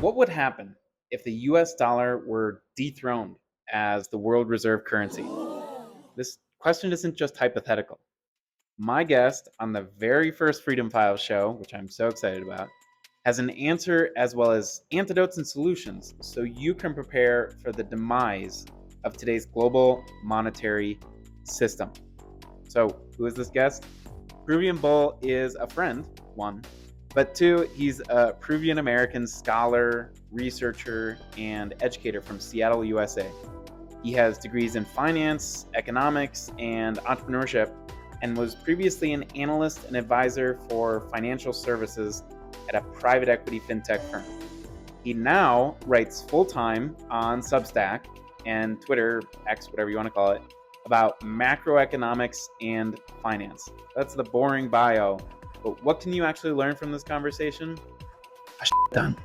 What would happen if the US dollar were dethroned as the world reserve currency? This question isn't just hypothetical. My guest on the very first Freedom Files show, which I'm so excited about, has an answer as well as antidotes and solutions so you can prepare for the demise of today's global monetary system. So, who is this guest? Peruvian Bull is a friend, one, but two, he's a Peruvian-American scholar, researcher, and educator from Seattle, USA. He has degrees in finance, economics, and entrepreneurship, and was previously an analyst and advisor for financial services at a private equity fintech firm. He now writes full-time on Substack and Twitter, X, whatever you want to call it, about macroeconomics and finance. That's the boring bio. But what can you actually learn from this conversation? A ton.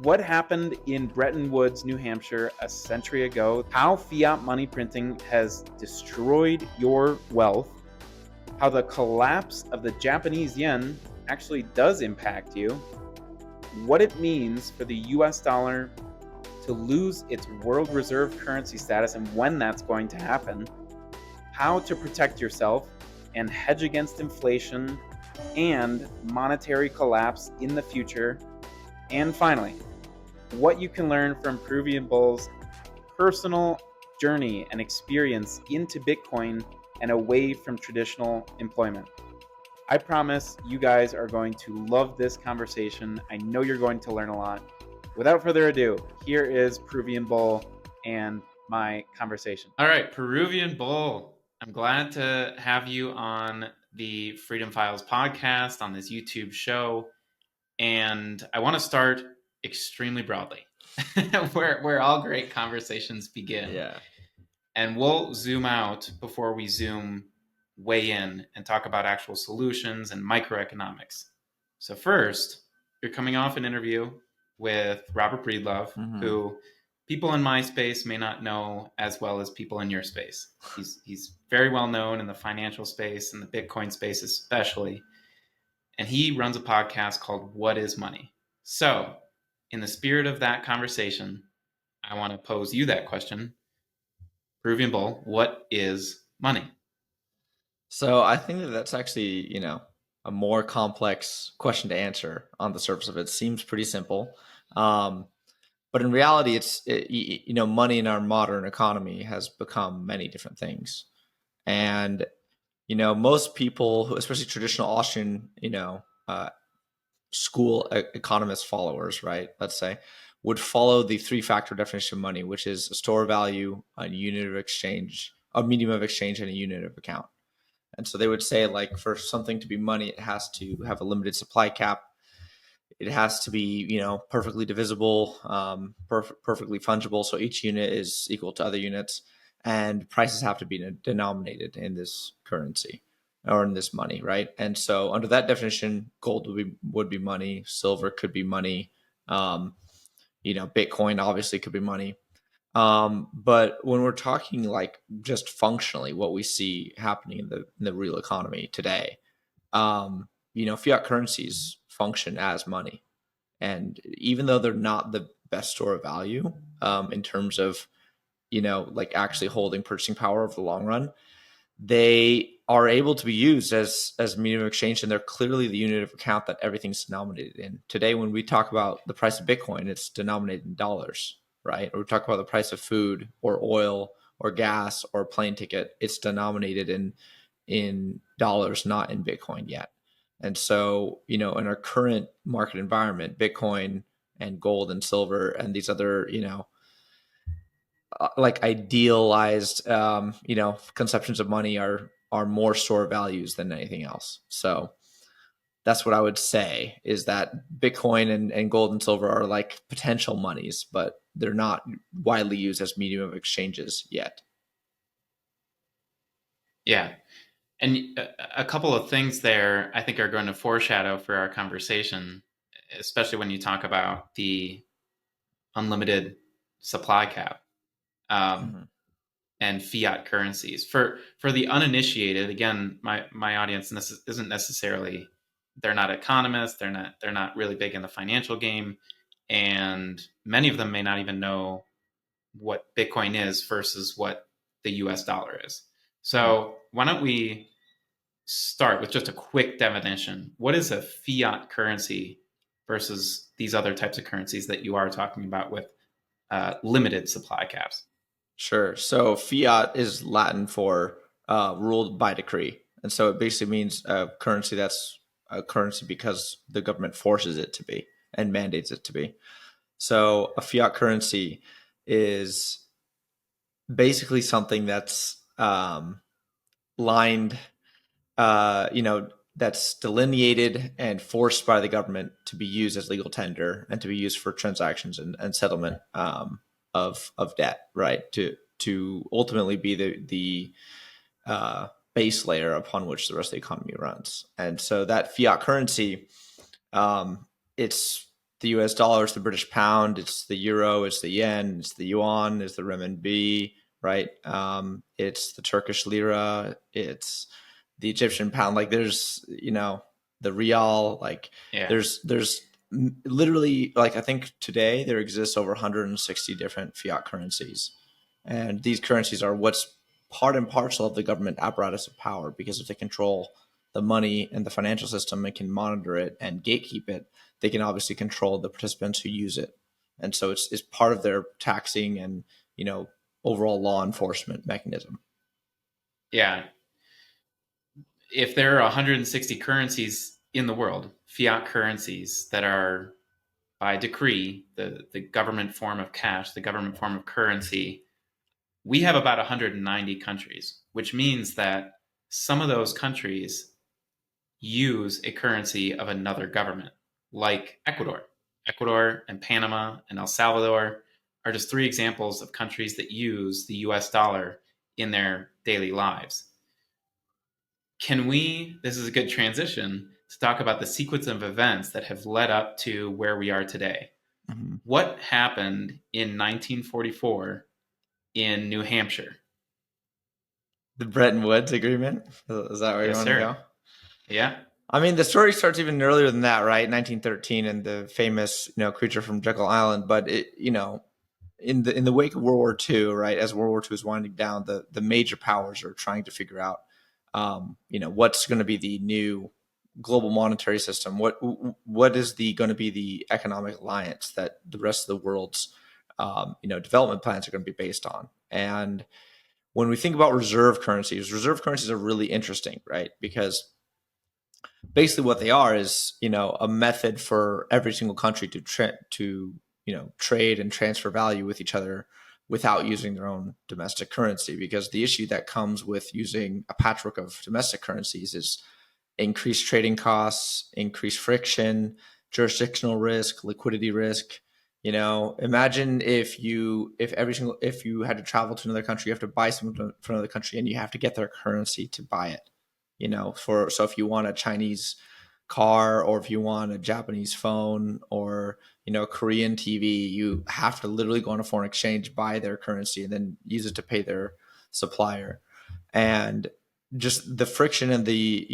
What happened in Bretton Woods, New Hampshire a century ago, how fiat money printing has destroyed your wealth, how the collapse of the Japanese yen actually does impact you, what it means for the US dollar to lose its world reserve currency status and when that's going to happen, how to protect yourself and hedge against inflation and monetary collapse in the future, and finally, what you can learn from Peruvian Bull's personal journey and experience into Bitcoin and away from traditional employment. I promise you guys are going to love this conversation. I know you're going to learn a lot. Without further ado, here is Peruvian Bull and my conversation. All right, Peruvian Bull, I'm glad to have you on the Freedom Files podcast, on this YouTube show. And I want to start extremely broadly, where all great conversations begin. Yeah. And we'll zoom out before we zoom way in and talk about actual solutions and microeconomics. So first, you're coming off an interview with Robert Breedlove, who people in my space may not know as well as people in your space. He's very well known in the financial space and the Bitcoin space especially. And he runs a podcast called What is Money? So in the spirit of that conversation, I want to pose you that question. Peruvian Bull, what is money? So I think that that's actually, a more complex question to answer on the surface of it. It seems pretty simple. But in reality, money in our modern economy has become many different things. And, most people, especially traditional Austrian, school economist followers, right, let's say, would follow the three-factor definition of money, which is a store of value, a unit of exchange, a medium of exchange, and a unit of account. And so they would say, like, for something to be money, it has to have a limited supply cap. It has to be, perfectly divisible, perfectly fungible. So each unit is equal to other units, and prices have to be denominated in this currency or in this money, right? And so under that definition, gold would be money, silver could be money, Bitcoin obviously could be money. But when we're talking like just functionally, what we see happening in the real economy today, fiat currencies function as money, and even though they're not the best store of value, in terms of like actually holding purchasing power over the long run, they are able to be used as medium of exchange, and they're clearly the unit of account that everything's denominated in. Today, when we talk about the price of Bitcoin, it's denominated in dollars, right? Or we talk about the price of food or oil or gas or a plane ticket, it's denominated in dollars, not in Bitcoin yet. And so, in our current market environment, Bitcoin and gold and silver and these other, like idealized, conceptions of money are more store values than anything else. So that's what I would say, is that Bitcoin and gold and silver are like potential monies, but they're not widely used as medium of exchanges yet. Yeah. And a couple of things there I think are going to foreshadow for our conversation, especially when you talk about the unlimited supply cap and fiat currencies. For the uninitiated, again, my audience, and this isn't necessarily, they're not economists, they're not really big in the financial game. and many of them may not even know what Bitcoin is versus what the US dollar is. So why don't we start with just a quick definition? What is a fiat currency versus these other types of currencies that you are talking about with limited supply caps? Sure. So fiat is Latin for ruled by decree. And so it basically means a currency that's a currency because the government forces it to be and mandates it to be. So a fiat currency is basically something that's lined, that's delineated and forced by the government to be used as legal tender and to be used for transactions and settlement of debt, right? To ultimately be the base layer upon which the rest of the economy runs. And so that fiat currency, it's the US dollar, it's the British pound, it's the euro, it's the yen, it's the yuan, it's the renminbi, right? It's the Turkish lira, it's the Egyptian pound. Like there's, the real, like Yeah. there's literally, like, I think today there exists over 160 different fiat currencies. And these currencies are what's part and parcel of the government apparatus of power, because if they control the money and the financial system and can monitor it and gatekeep it, they can obviously control the participants who use it. And so it's part of their taxing and, overall law enforcement mechanism. Yeah. If there are 160 currencies in the world, fiat currencies that are by decree, the government form of cash, the government form of currency, we have about 190 countries, which means that some of those countries use a currency of another government, like Ecuador. Ecuador and Panama and El Salvador are just three examples of countries that use the US dollar in their daily lives. This is a good transition to talk about the sequence of events that have led up to where we are today. Mm-hmm. What happened in 1944 in New Hampshire? The Bretton Woods Agreement? Is that where you Yes, want to sir. go? Yeah. I mean, the story starts even earlier than that, right? 1913 and the famous, creature from Jekyll Island. But in the wake of World War II, right, as World War II is winding down, the major powers are trying to figure out, what's going to be the new global monetary system. What is going to be the economic alliance that the rest of the world's, development plans are going to be based on? And when we think about reserve currencies are really interesting, right? Because basically what they are is, a method for every single country to trade and transfer value with each other without using their own domestic currency. Because the issue that comes with using a patchwork of domestic currencies is increased trading costs, increased friction, jurisdictional risk, liquidity risk. Imagine if you had to travel to another country, you have to buy something from another country and you have to get their currency to buy it. So if you want a Chinese car, or if you want a Japanese phone, or a Korean TV, you have to literally go on a foreign exchange, buy their currency, and then use it to pay their supplier. And just the friction and the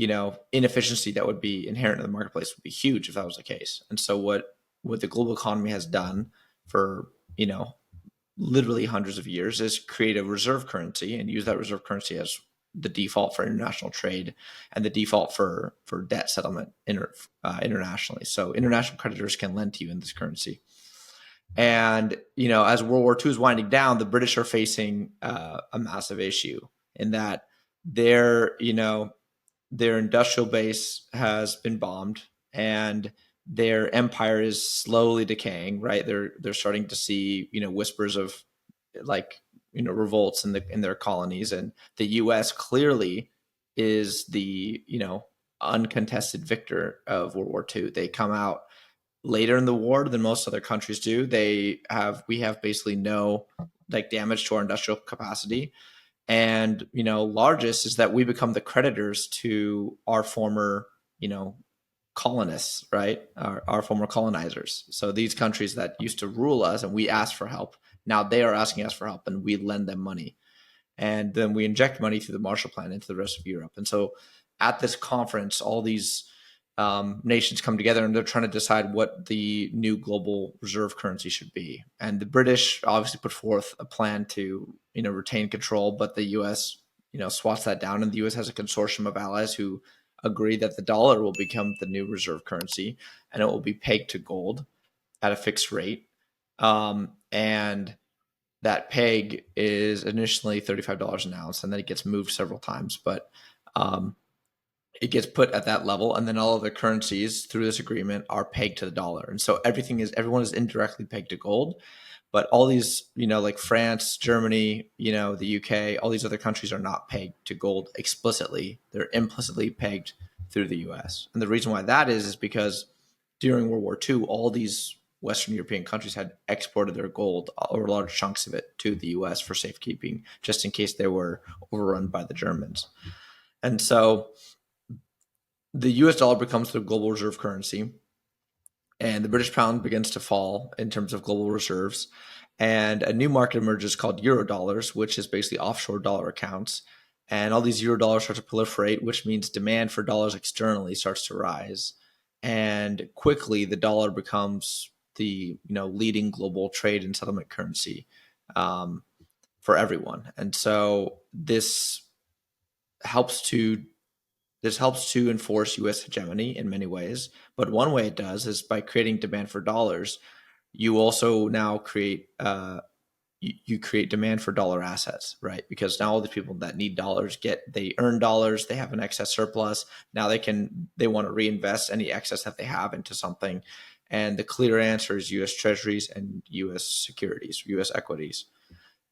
inefficiency that would be inherent in the marketplace would be huge if that was the case. And so what the global economy has done for literally hundreds of years is create a reserve currency and use that reserve currency as the default for international trade and the default for debt settlement internationally. So international creditors can lend to you in this currency. And as World War II is winding down, the British are facing a massive issue in that their industrial base has been bombed and their empire is slowly decaying. Right, they're starting to see whispers of revolts in their colonies, and the U.S. clearly is the uncontested victor of World War II. They come out later in the war than most other countries do. We have basically no damage to our industrial capacity, and largest is that we become the creditors to our former colonists, right? Our former colonizers. So these countries that used to rule us and we asked for help, now they are asking us for help and we lend them money. And then we inject money through the Marshall Plan into the rest of Europe. And so at this conference, all these nations come together and they're trying to decide what the new global reserve currency should be. And the British obviously put forth a plan to, retain control, but the U.S., swats that down, and the U.S. has a consortium of allies who agree that the dollar will become the new reserve currency, and it will be pegged to gold at a fixed rate. And that peg is initially $35 an ounce, and then it gets moved several times, but it gets put at that level, and then all of the currencies through this agreement are pegged to the dollar. And so everyone is indirectly pegged to gold, but all these, like France, Germany, the UK, all these other countries are not pegged to gold explicitly. They're implicitly pegged through the US. And the reason why that is because during World War II, all these Western European countries had exported their gold, or large chunks of it, to the US for safekeeping, just in case they were overrun by the Germans. And so the US dollar becomes the global reserve currency, and the British pound begins to fall in terms of global reserves. And a new market emerges called euro dollars, which is basically offshore dollar accounts. And all these euro dollars start to proliferate, which means demand for dollars externally starts to rise. And quickly, the dollar becomes the leading global trade and settlement currency for everyone. And so helps to this helps to enforce U.S. hegemony in many ways, but one way it does is by creating demand for dollars. You also now create you create demand for dollar assets, right? Because now all the people that need dollars they earn dollars, they have an excess surplus. Now they want to reinvest any excess that they have into something, and the clear answer is U.S. Treasuries and U.S. securities, U.S. equities.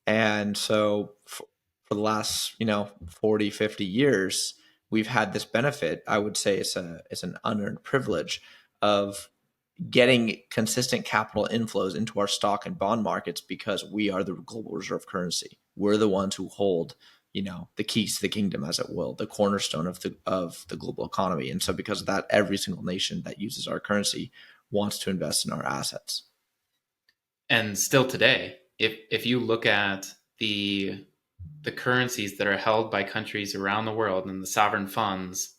And so for the last 40, 50 years, we've had this benefit. I would say it's an unearned privilege of getting consistent capital inflows into our stock and bond markets, because we are the global reserve currency. We're the ones who hold the keys to the kingdom, as it will, the cornerstone of the global economy. And so because of that, every single nation that uses our currency wants to invest in our assets. And still today, if you look at the currencies that are held by countries around the world and the sovereign funds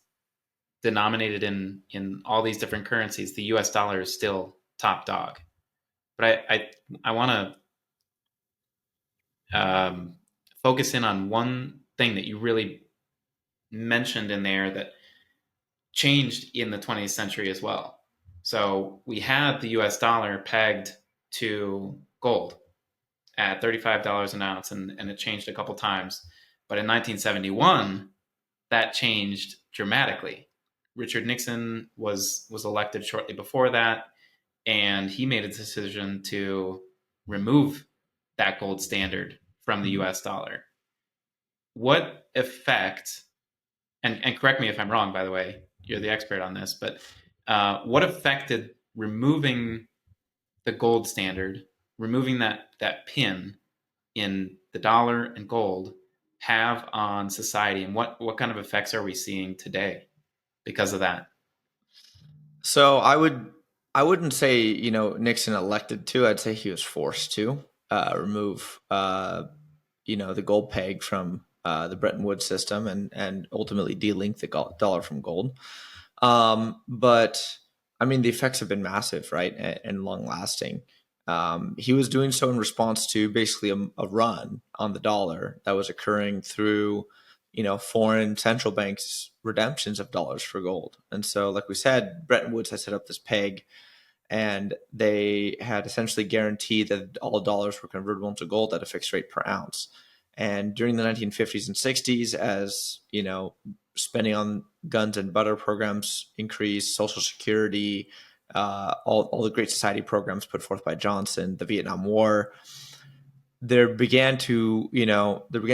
denominated in all these different currencies, the US dollar is still top dog. But I want to focus in on one thing that you really mentioned in there that changed in the 20th century as well. So we had the US dollar pegged to gold at $35 an ounce, and it changed a couple times. But in 1971, that changed dramatically. Richard Nixon was elected shortly before that, and he made a decision to remove that gold standard from the US dollar. What effect, and correct me if I'm wrong, by the way, you're the expert on this, but what effect did removing the gold standard, removing that pin in the dollar and gold, have on society, and what kind of effects are we seeing today because of that? So I wouldn't say Nixon elected to. I'd say he was forced to remove the gold peg from the Bretton Woods system, and ultimately delink the dollar from gold. But I mean, the effects have been massive, right, and long lasting. He was doing so in response to basically a run on the dollar that was occurring through foreign central banks' redemptions of dollars for gold. And so, like we said, Bretton Woods had set up this peg, and they had essentially guaranteed that all dollars were convertible into gold at a fixed rate per ounce. And during the 1950s and 60s, as spending on guns and butter programs increased, Social Security, all the Great Society programs put forth by Johnson, the Vietnam War, there began to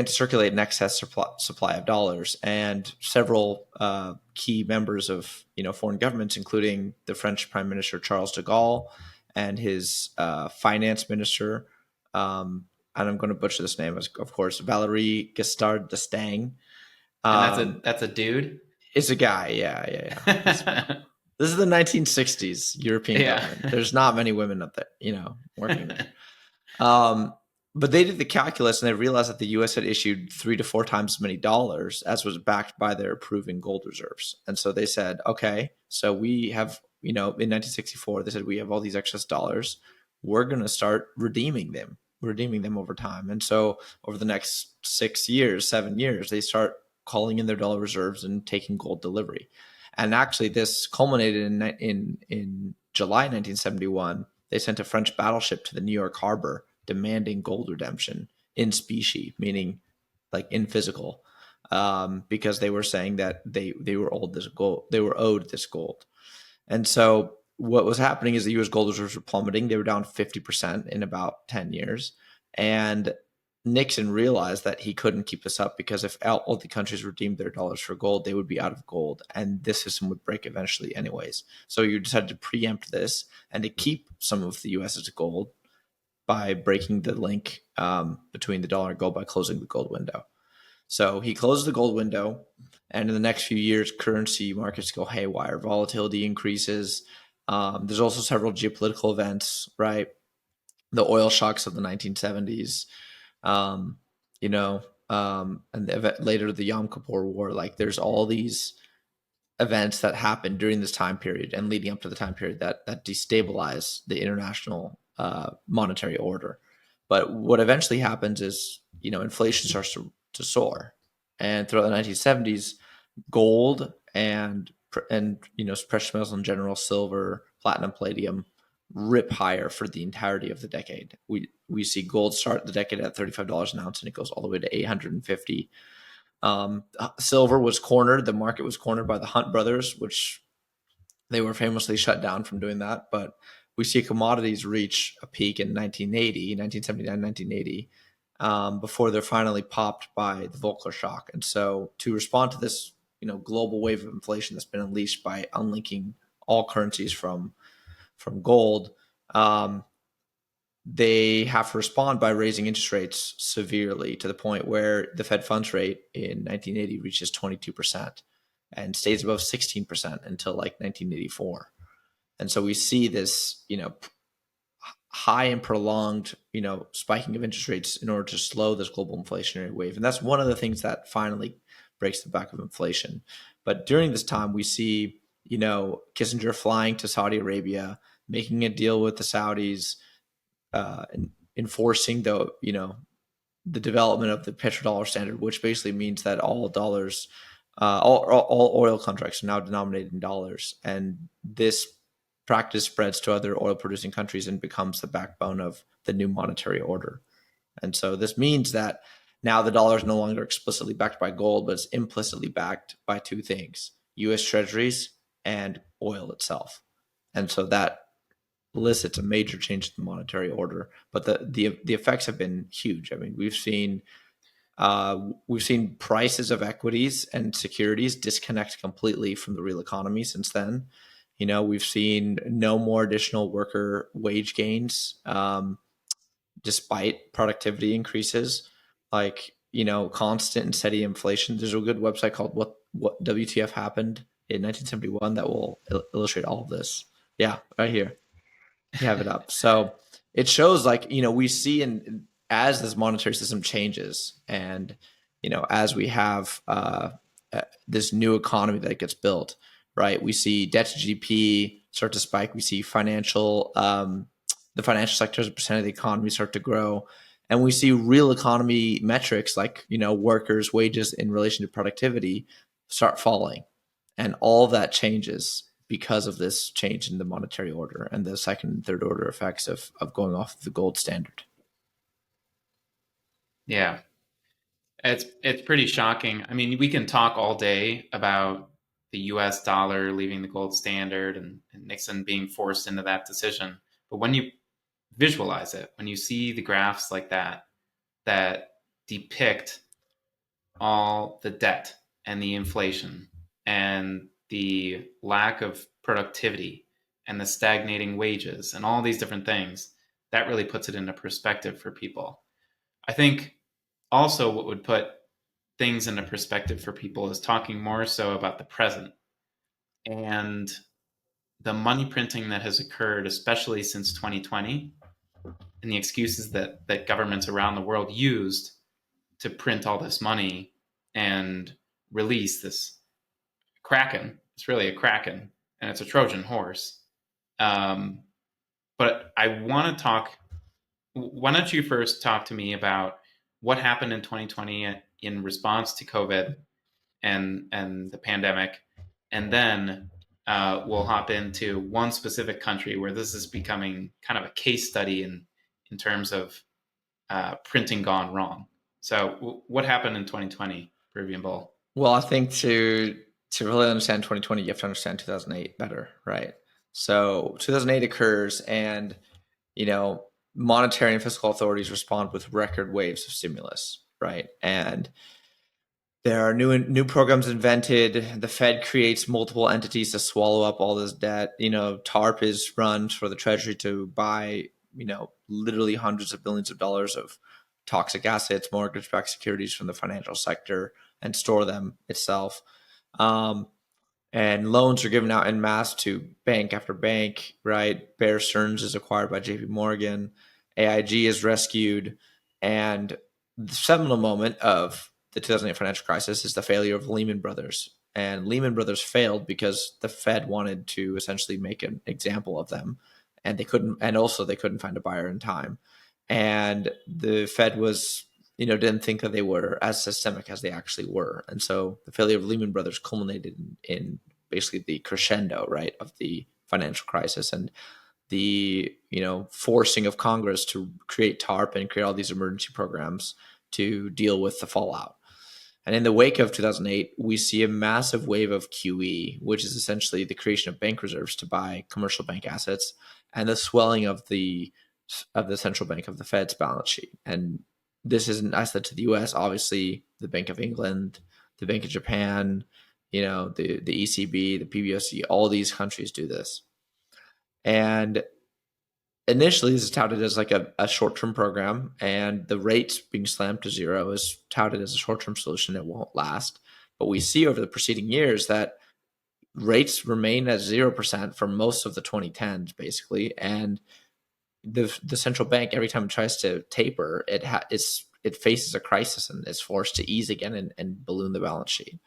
circulate an excess supply of dollars, and several key members of foreign governments, including the French Prime Minister Charles de Gaulle and his finance minister, and I'm going to butcher this name, of course, Valéry Giscard d'Estaing. And that's a dude. It's a guy, yeah. This is the 1960s European government. There's not many women up there, working there. But they did the calculus and they realized that the U.S. had issued 3 to 4 times as many dollars as was backed by their proven gold reserves. And so they said, okay, so we have, in 1964, they said we have all these excess dollars. We're going to start redeeming them over time. And so over the next 6 years, 7 years, they start calling in their dollar reserves and taking gold delivery. And actually, this culminated in July 1971. They sent a French battleship to the New York harbor demanding gold redemption in specie, meaning like in physical, because they were saying that they were owed this gold. They were owed this gold, and so what was happening is the U.S. gold reserves were plummeting. They were down 50% in about 10 years, and Nixon realized that he couldn't keep this up because if all the countries redeemed their dollars for gold, they would be out of gold, and this system would break eventually anyways. So you decided to preempt this and to keep some of the U.S.'s gold by breaking the link between the dollar and gold by closing the gold window. So he closed the gold window, and in the next few years, currency markets go haywire. Volatility increases. There's also several geopolitical events, right? The oil shocks of the 1970s, um, and later the Yom Kippur War. Like there's all these events that happened during this time period and leading up to the time period that destabilize the international monetary order. But what eventually happens is, inflation starts to soar, and throughout the 1970s, gold and precious metals in general, silver, platinum, palladium, rip higher for the entirety of the decade. We see gold start the decade at $35 an ounce, and it goes all the way to 850. Silver was cornered. The market was cornered by the Hunt brothers, which they were famously shut down from doing that. But we see commodities reach a peak in 1979, 1980, before they're finally popped by the Volcker shock. And so to respond to this, global wave of inflation that's been unleashed by unlinking all currencies from gold, they have to respond by raising interest rates severely to the point where the Fed funds rate in 1980 reaches 22% and stays above 16% until like 1984. And so we see this, high and prolonged, spiking of interest rates in order to slow this global inflationary wave. And that's one of the things that finally breaks the back of inflation. But during this time, we see, Kissinger flying to Saudi Arabia, making a deal with the Saudis, enforcing the development of the petrodollar standard, which basically means that all dollars, all oil contracts are now denominated in dollars, and this practice spreads to other oil producing countries and becomes the backbone of the new monetary order. And so this means that now the dollar is no longer explicitly backed by gold, but it's implicitly backed by two things: U.S. Treasuries and oil itself. And so that elicits a major change in the monetary order. But the effects have been huge. I mean, we've seen prices of equities and securities disconnect completely from the real economy since then. We've seen no more additional worker wage gains, despite productivity increases, like, constant and steady inflation. There's a good website called what WTF happened in 1971 that will illustrate all of this. Yeah, right here. You have it up. So it shows, like, we see, and as this monetary system changes, and as we have this new economy that gets built, right? We see debt to GDP start to spike. We see the financial sector as a percent of the economy start to grow, and we see real economy metrics like workers' wages in relation to productivity start falling, and all of that changes because of this change in the monetary order and the second and third order effects of going off the gold standard. Yeah, it's pretty shocking. I mean, we can talk all day about the U.S. dollar leaving the gold standard and Nixon being forced into that decision, but when you visualize it, when you see the graphs like that depict all the debt and the inflation and the lack of productivity and the stagnating wages and all these different things, that really puts it into perspective for people. I think also what would put things into perspective for people is talking more so about the present and the money printing that has occurred, especially since 2020, and the excuses that governments around the world used to print all this money and release this kraken. It's really a kraken, and it's a Trojan horse. Um, but I want to talk. Why don't you first talk to me about what happened in 2020 in response to COVID and the pandemic, and then we'll hop into one specific country where this is becoming kind of a case study in terms of printing gone wrong. So, what happened in 2020, Peruvian Bull? Well, I think to really understand 2020, you have to understand 2008 better, right? So 2008 occurs, and monetary and fiscal authorities respond with record waves of stimulus, right? And there are new programs invented. The Fed creates multiple entities to swallow up all this debt. TARP is run for the Treasury to buy, literally hundreds of billions of dollars of toxic assets, mortgage-backed securities from the financial sector, and store them itself. And loans are given out en masse to bank after bank, right? Bear Stearns is acquired by JP Morgan. AIG is rescued. And the seminal moment of the 2008 financial crisis is the failure of Lehman Brothers. And Lehman Brothers failed because the Fed wanted to essentially make an example of them. And they couldn't find a buyer in time. And the Fed didn't think that they were as systemic as they actually were. And so the failure of Lehman Brothers culminated in basically the crescendo, right, of the financial crisis and the, forcing of Congress to create TARP and create all these emergency programs to deal with the fallout. And in the wake of 2008, we see a massive wave of QE, which is essentially the creation of bank reserves to buy commercial bank assets, and the swelling of the central bank of the Fed's balance sheet. And this isn't isolated to the U.S. Obviously, the Bank of England, the Bank of Japan, the ECB, the PBOC, all these countries do this. And initially, this is touted as like a short-term program, and the rates being slammed to zero is touted as a short-term solution that won't last. But we see over the preceding years that rates remain at 0% for most of the 2010s, basically, and the central bank, every time it tries to taper, it faces a crisis and is forced to ease again and balloon the balance sheet.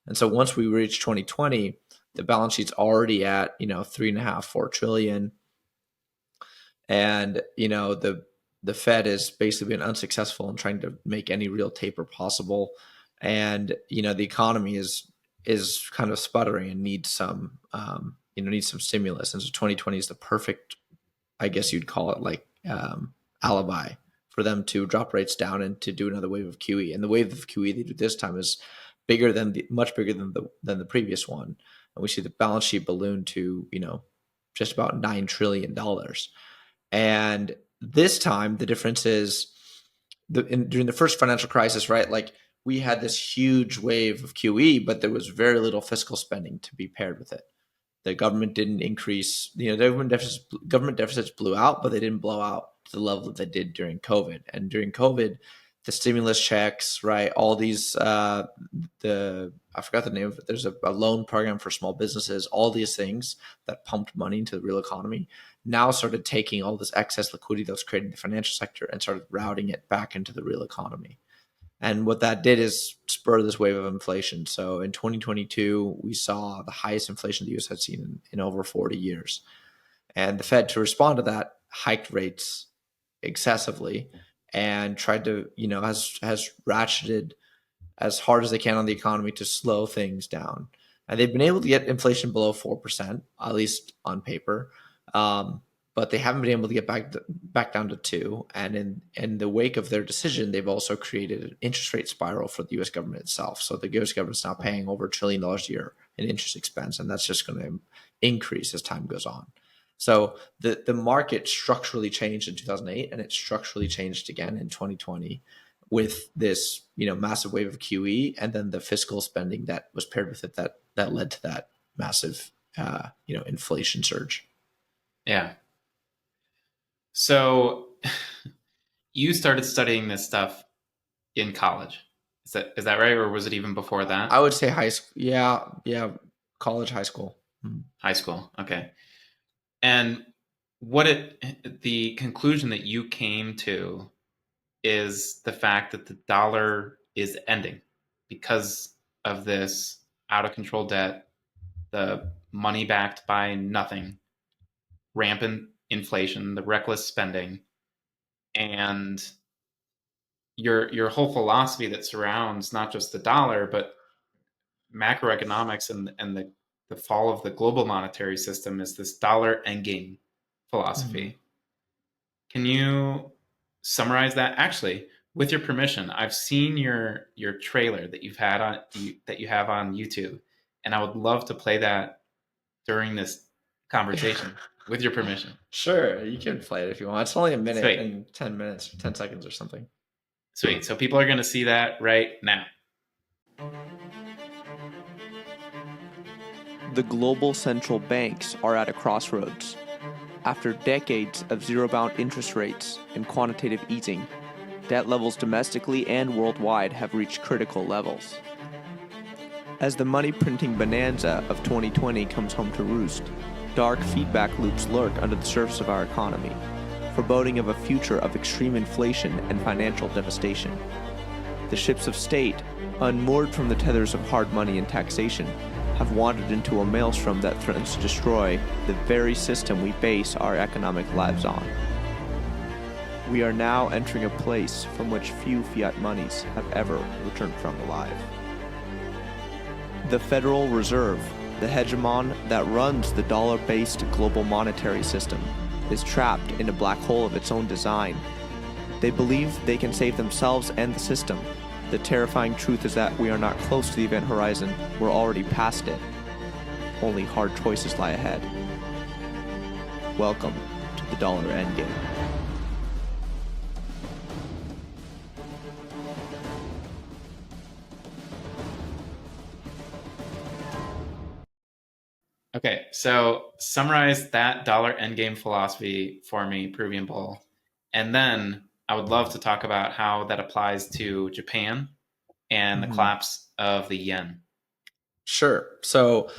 And so once we reach 2020, the balance sheet's already at 3.5-4 trillion, and the Fed has basically been unsuccessful in trying to make any real taper possible, and the economy is kind of sputtering and needs some stimulus. And so 2020 is the perfect, I guess you'd call it, like alibi for them to drop rates down and to do another wave of QE. And the wave of QE they do this time is much bigger than the previous one. And we see the balance sheet balloon to just about $9 trillion. And this time the difference is during the first financial crisis, right? Like, we had this huge wave of QE, but there was very little fiscal spending to be paired with it. The government didn't increase, the government deficits blew out, but they didn't blow out to the level that they did during COVID. And during COVID, the stimulus checks, right? All these, I forgot the name of it. There's a loan program for small businesses. All these things that pumped money into the real economy now started taking all this excess liquidity that was created in the financial sector and started routing it back into the real economy. And what that did is spur this wave of inflation. So in 2022, we saw the highest inflation the U.S. had seen in over 40 years. And the Fed, to respond to that, hiked rates excessively and tried to, has ratcheted as hard as they can on the economy to slow things down. And they've been able to get inflation below 4%, at least on paper. But they haven't been able to get back down to 2. And in the wake of their decision, they've also created an interest rate spiral for the U.S. government itself. So the U.S. government's now paying over $1 trillion a year in interest expense, and that's just going to increase as time goes on. So the market structurally changed in 2008, and it structurally changed again in 2020 with this massive wave of QE, and then the fiscal spending that was paired with it that led to that massive inflation surge. Yeah. So you started studying this stuff in college. Is that right, or was it even before that? I would say high school. Yeah, college, high school. High school. Okay. And the conclusion that you came to is the fact that the dollar is ending because of this out of control debt, the money backed by nothing, rampant inflation, the reckless spending, and your whole philosophy that surrounds not just the dollar but macroeconomics and the fall of the global monetary system is this dollar endgame Mhm. philosophy. Can you summarize that? Actually, with your permission, I've seen your trailer that that you have on YouTube, and I would love to play that during this conversation with your permission. Sure, you can play it if you want. It's only a minute Sweet. and 10 minutes, 10 seconds or something. Sweet. So people are going to see that right now. The global central banks are at a crossroads. After decades of zero-bound interest rates and quantitative easing, debt levels domestically and worldwide have reached critical levels. As the money printing bonanza of 2020 comes home to roost, dark feedback loops lurk under the surface of our economy, foreboding of a future of extreme inflation and financial devastation. The ships of state, unmoored from the tethers of hard money and taxation, have wandered into a maelstrom that threatens to destroy the very system we base our economic lives on. We are now entering a place from which few fiat monies have ever returned from alive. The Federal Reserve, the hegemon that runs the dollar-based global monetary system, is trapped in a black hole of its own design. They believe they can save themselves and the system. The terrifying truth is that we are not close to the event horizon, we're already past it. Only hard choices lie ahead. Welcome to the dollar endgame. Okay, so summarize that dollar endgame philosophy for me, Peruvian Bull. And then I would love to talk about how that applies to Japan and the Mhm. collapse of the yen. Sure. So,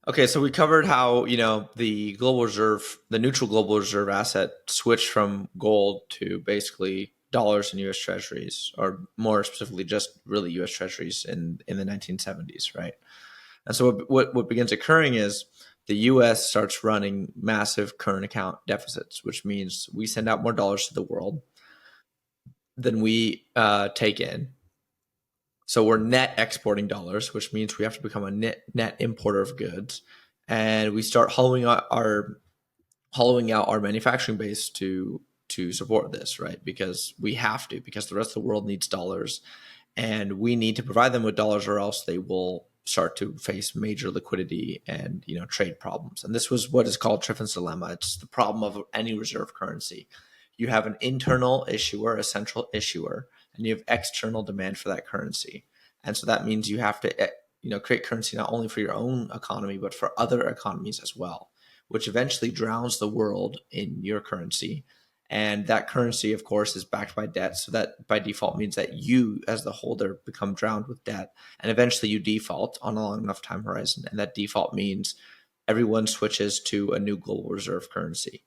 okay, so we covered how, the global reserve, the neutral global reserve asset switched from gold to basically dollars and US treasuries, or more specifically, just really US treasuries in the 1970s, right? And so what begins occurring is the US starts running massive current account deficits, which means we send out more dollars to the world than we take in. So we're net exporting dollars, which means we have to become a net importer of goods, and we start hollowing out our manufacturing base to support this, right? Because we have to, because the rest of the world needs dollars, and we need to provide them with dollars, or else they will start to face major liquidity and trade problems. And this was what is called Triffin's dilemma. It's the problem of any reserve currency. You have an internal issuer, a central issuer, and you have external demand for that currency. And so that means you have to create currency not only for your own economy but for other economies as well, which eventually drowns the world in your currency. And that currency, of course, is backed by debt. So that by default means that you, as the holder, become drowned with debt. And eventually you default on a long enough time horizon. And that default means everyone switches to a new global reserve currency.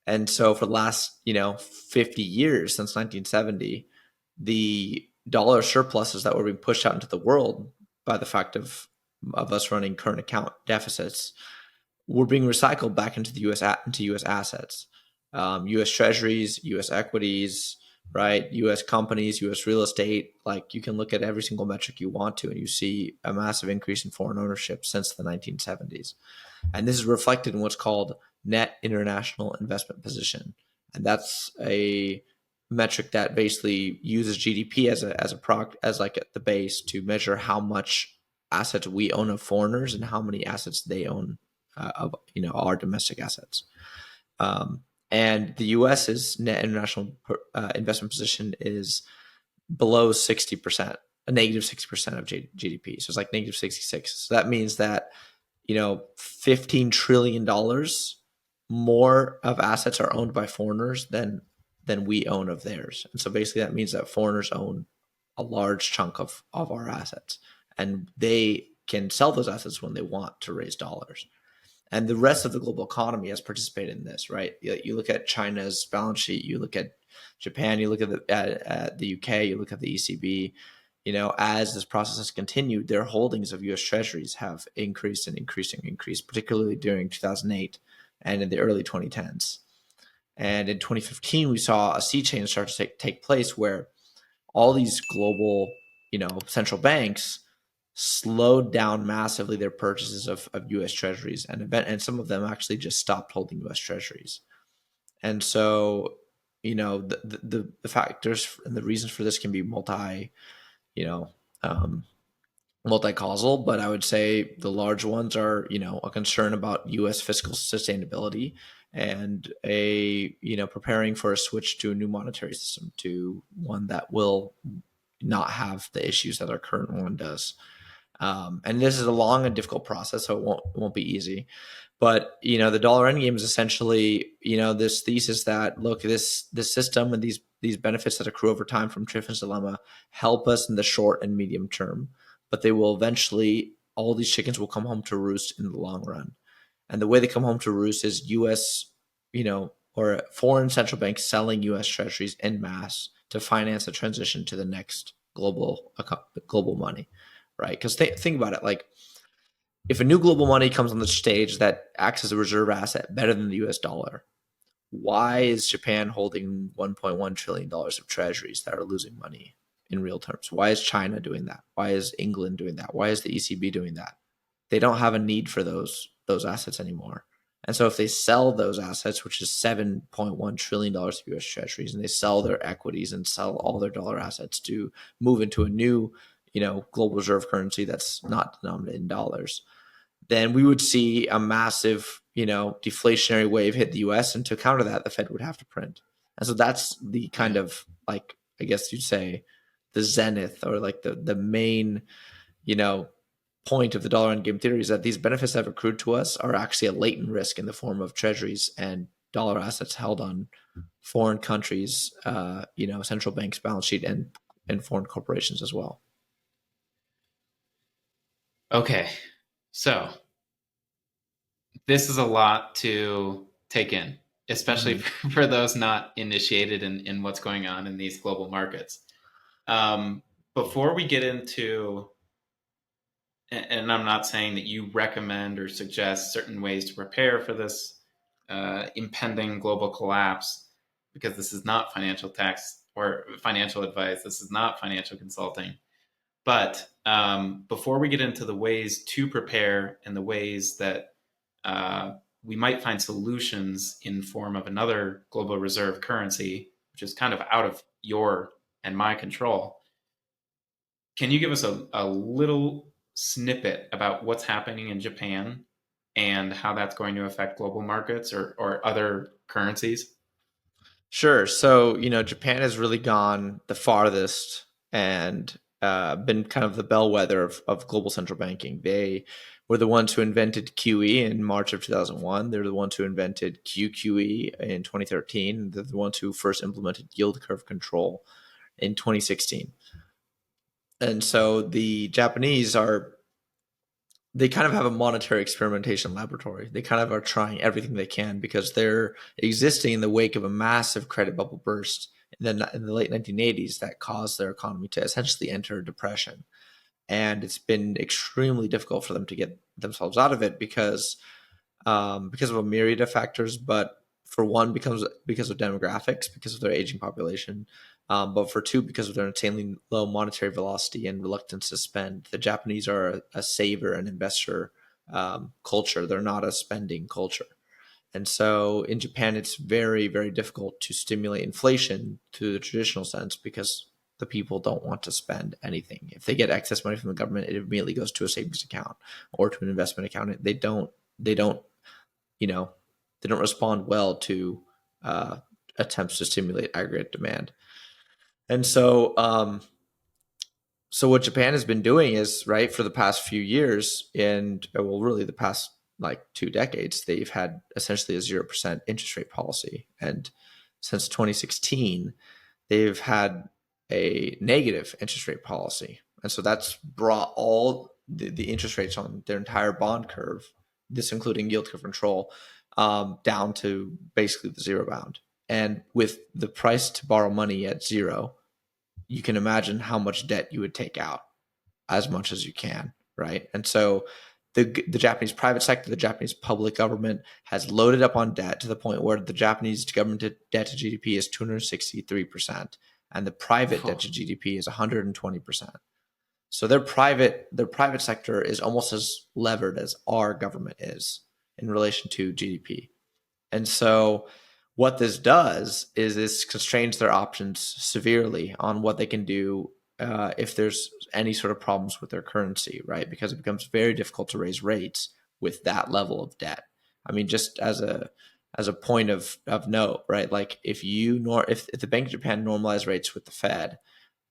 And so for the last, 50 years, since 1970, the dollar surpluses that were being pushed out into the world by the fact of us running current account deficits were being recycled back into the U.S. assets, U.S. Treasuries, U.S. equities, right? U.S. companies, U.S. real estate. Like, you can look at every single metric you want to, and you see a massive increase in foreign ownership since the 1970s. And this is reflected in what's called net international investment position, and that's a metric that basically uses GDP as like at the base to measure how much assets we own of foreigners and how many assets they own of our domestic assets. And the U.S.'s net international investment position is below 60%, a negative 60% of GDP. So it's like negative 66. So that means that $15 trillion more of assets are owned by foreigners than we own of theirs. And so basically that means that foreigners own a large chunk of our assets, and they can sell those assets when they want to raise dollars. And the rest of the global economy has participated in this, right? You look at China's balance sheet, you look at Japan, you look at the UK, you look at the ECB. As this process has continued, their holdings of U.S. Treasuries have increased and increased, particularly during 2008 and in the early 2010s. And in 2015, we saw a sea change start to take place where all these global, central banks slowed down massively their purchases of U.S. Treasuries, and some of them actually just stopped holding U.S. Treasuries. And so, the factors and the reasons for this can be multi-causal, but I would say the large ones are, a concern about U.S. fiscal sustainability and preparing for a switch to a new monetary system, to one that will not have the issues that our current one does. And this is a long and difficult process, so it won't be easy. But the dollar endgame is essentially this thesis that, look, this system and these benefits that accrue over time from Triffin's dilemma help us in the short and medium term, but they will eventually, all these chickens will come home to roost in the long run. And the way they come home to roost is U.S. or foreign central banks selling U.S. Treasuries en masse to finance a transition to the next global money, right? Because think about it, like, if a new global money comes on the stage that acts as a reserve asset better than the US dollar, why is Japan holding $1.1 trillion of treasuries that are losing money in real terms? Why is China doing that? Why is England doing that? Why is the ECB doing that? They don't have a need for those assets anymore. And so if they sell those assets, which is $7.1 trillion of US treasuries, and they sell their equities and sell all their dollar assets to move into a new, global reserve currency that's not denominated in dollars, then we would see a massive, deflationary wave hit the US. And to counter that, the Fed would have to print. And so that's the kind of, like, I guess you'd say, the zenith, or like the main, point of the dollar endgame theory, is that these benefits that have accrued to us are actually a latent risk in the form of treasuries and dollar assets held on foreign countries, central banks' balance sheet, and foreign corporations as well. Okay, so this is a lot to take in, especially for those not initiated in what's going on in these global markets. Before we get into, and I'm not saying that you recommend or suggest certain ways to prepare for this impending global collapse, because this is not financial tax or financial advice. This is not financial consulting. But before we get into the ways to prepare and the ways that we might find solutions in form of another global reserve currency, which is kind of out of your and my control, can you give us a little snippet about what's happening in Japan and how that's going to affect global markets or other currencies? Sure. So, Japan has really gone the farthest and been kind of the bellwether of global central banking. They were the ones who invented QE in March of 2001. They're the ones who invented QQE in 2013. They're the ones who first implemented yield curve control in 2016. And so the Japanese they kind of have a monetary experimentation laboratory. They kind of are trying everything they can because they're existing in the wake of a massive credit bubble burst in the late 1980s that caused their economy to essentially enter a depression. And it's been extremely difficult for them to get themselves out of it because of a myriad of factors. But for one, because of demographics, because of their aging population. But for two, because of their insanely low monetary velocity and reluctance to spend. The Japanese are a saver and investor culture. They're not a spending culture. And so in Japan, it's very, very difficult to stimulate inflation to the traditional sense because the people don't want to spend anything. If they get excess money from the government, it immediately goes to a savings account or to an investment account. They don't respond well to attempts to stimulate aggregate demand. And so, what Japan has been doing is, right, for the past few years, and well, really the past like 2 decades, they've had essentially a 0% interest rate policy. And since 2016, they've had a negative interest rate policy. And so that's brought all the interest rates on their entire bond curve this including yield curve control, down to basically the zero bound. And with the price to borrow money at zero, you can imagine how much debt you would take out, as much as you can, right? And so the Japanese private sector, the Japanese public government has loaded up on debt to the point where the Japanese government debt to GDP is 263%, and the private debt to GDP is 120%. So their private sector is almost as levered as our government is in relation to GDP. And so what this does is this constrains their options severely on what they can do if there's any sort of problems with their currency, right? Because it becomes very difficult to raise rates with that level of debt. I mean, just as a point of note, right? Like if the Bank of Japan normalized rates with the Fed,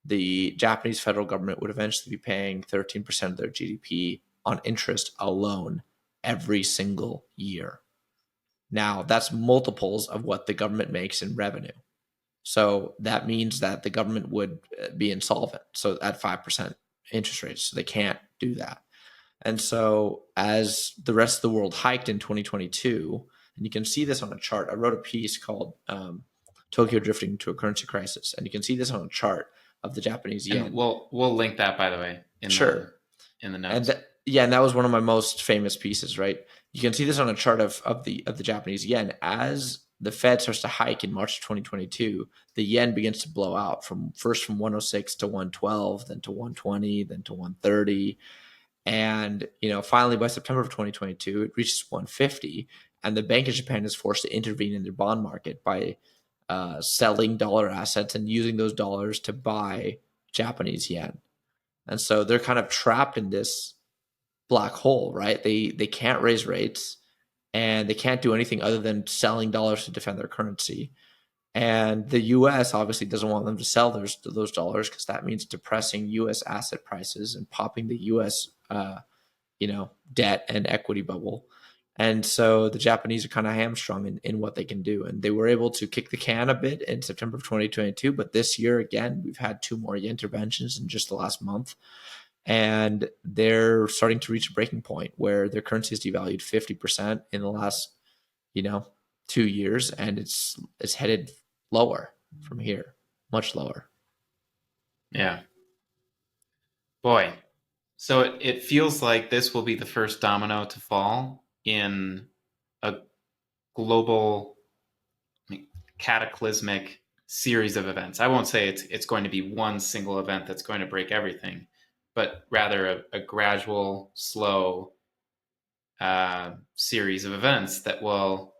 the Japanese federal government would eventually be paying 13% of their GDP on interest alone every single year. Now, that's multiples of what the government makes in revenue. So that means that the government would be insolvent. So at 5% interest rates, so they can't do that. And so as the rest of the world hiked in 2022, and you can see this on a chart. I wrote a piece called Tokyo Drifting to a Currency Crisis. And you can see this on a chart of the Japanese yen. And we'll link that, by the way, in the notes. And that was one of my most famous pieces, right? You can see this on a chart of the Japanese yen. As the Fed starts to hike in March 2022, the yen begins to blow out from 106 to 112, then to 120, then to 130. And, finally by September of 2022, it reaches 150. And the Bank of Japan is forced to intervene in their bond market by selling dollar assets and using those dollars to buy Japanese yen. And so they're kind of trapped in this black hole, right? They can't raise rates and they can't do anything other than selling dollars to defend their currency. And the U.S. obviously doesn't want them to sell those dollars because that means depressing U.S. asset prices and popping the U.S. Debt and equity bubble. And so the Japanese are kind of hamstrung in what they can do. And they were able to kick the can a bit in September of 2022. But this year, again, we've had 2 more interventions in just the last month. And they're starting to reach a breaking point where their currency is devalued 50% in the last, 2 years. And it's headed lower from here, much lower. Yeah. Boy. So it feels like this will be the first domino to fall in a global cataclysmic series of events. I won't say it's going to be one single event that's going to break everything, but rather a gradual, slow series of events that will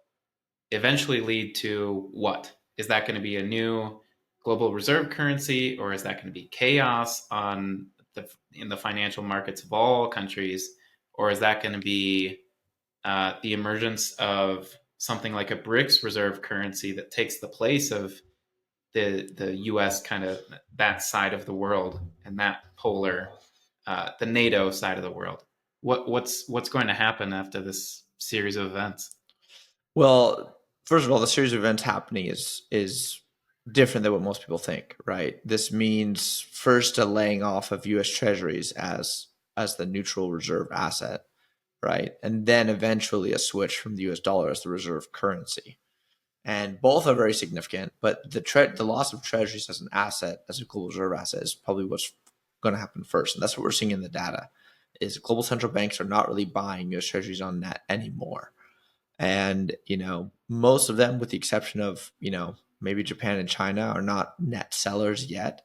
eventually lead to what? Is that going to be a new global reserve currency, or is that going to be chaos in the financial markets of all countries, or is that going to be the emergence of something like a BRICS reserve currency that takes the place of the U.S. kind of that side of the world and that polar, the NATO side of the world? What's going to happen after this series of events? Well, first of all, the series of events happening is different than what most people think, right? This means first a laying off of U.S. Treasuries as the neutral reserve asset, right? And then eventually a switch from the U.S. dollar as the reserve currency. And both are very significant, but the loss of Treasuries as an asset, as a global reserve asset, is probably what's going to happen first. And that's what we're seeing in the data, is global central banks are not really buying U.S. Treasuries on net anymore. And, most of them, with the exception of, maybe Japan and China, are not net sellers yet.